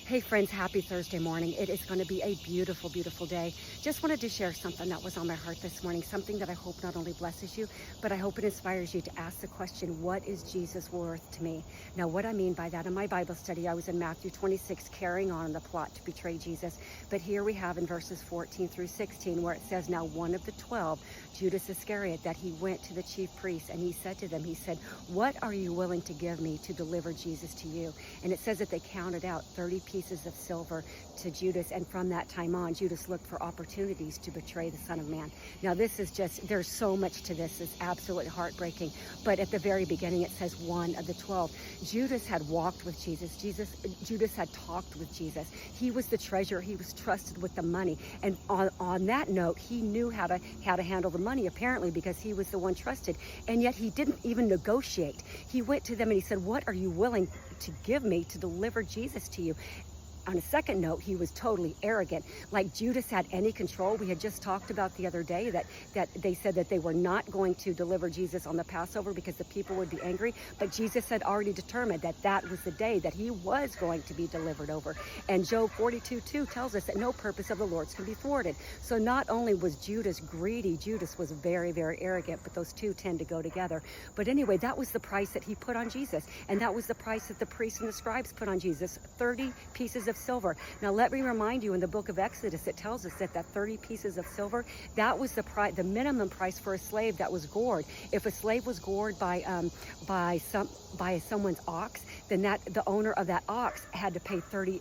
Hey friends, happy Thursday morning. It is going to be a beautiful, beautiful day. Just wanted to share something that was on my heart this morning, something that I hope not only blesses you, but I hope it inspires you to ask the question, what is Jesus worth to me? Now, what I mean by that, in my Bible study, I was in Matthew 26, carrying on the plot to betray Jesus. But here we have in verses 14 through 16, where it says, now one of the 12, Judas Iscariot, that he went to the chief priests and he said to them, he said, what are you willing to give me to deliver Jesus to you? And it says that they counted out 30 pieces of silver to Judas, and from that time on, Judas looked for opportunities to betray the Son of Man. Now this is just, there's so much to this. It's absolutely heartbreaking. But at the very beginning, it says one of the 12. Judas had walked with Jesus. Judas had talked with Jesus. He was the treasurer. He was trusted with the money. And on that note, he knew how to handle the money, apparently, because he was the one trusted. And yet he didn't even negotiate. He went to them and he said, what are you willing to give me to deliver Jesus to you? On a second note, he was totally arrogant. Like Judas had any control. We had just talked about the other day that they said that they were not going to deliver Jesus on the Passover because the people would be angry. But Jesus had already determined that that was the day that he was going to be delivered over. And Job 42:2 tells us that no purpose of the Lord's can be thwarted. So not only was Judas greedy, Judas was very, very arrogant, but those two tend to go together. But anyway, that was the price that he put on Jesus. And that was the price that the priests and the scribes put on Jesus, 30 pieces of silver. Now let me remind you, in the book of Exodus, it tells us that 30 pieces of silver, that was the minimum price for a slave that was gored. If a slave was gored by someone's ox, then the owner of that ox had to pay 30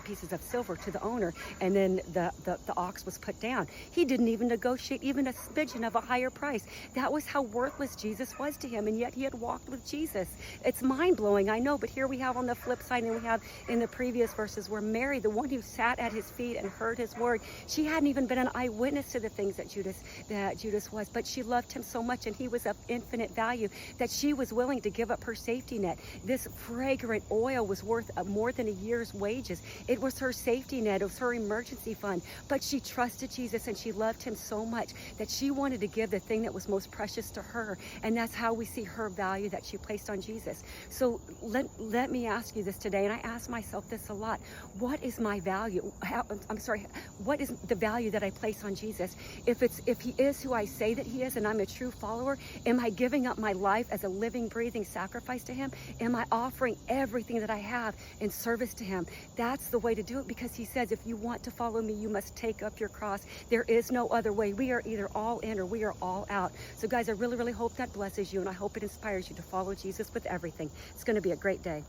pieces of silver to the owner, and then the ox was put down. He didn't even negotiate even a smidgen of a higher price. That was how worthless Jesus was to him, and yet he had walked with Jesus. It's mind-blowing, I know, but here we have on the flip side, and we have in the previous verses where Mary, the one who sat at his feet and heard his word, she hadn't even been an eyewitness to the things that Judas was, but she loved him so much, and he was of infinite value, that she was willing to give up her safety net. This fragrant oil was worth more than a year's wages. It was her safety net. It was her emergency fund. But she trusted Jesus, and she loved him so much that she wanted to give the thing that was most precious to her. And that's how we see her value that she placed on Jesus. So let me ask you this today, and I ask myself this a lot. What is my value? What is the value that I place on Jesus? If he is who I say that he is, and I'm a true follower, am I giving up my life as a living, breathing sacrifice to him? Am I offering everything that I have in service to him? That's the way to do it, because he says, if you want to follow me, you must take up your cross. There is no other way. We are either all in or we are all out. So guys, I really, really hope that blesses you, and I hope it inspires you to follow Jesus with everything. It's going to be a great day.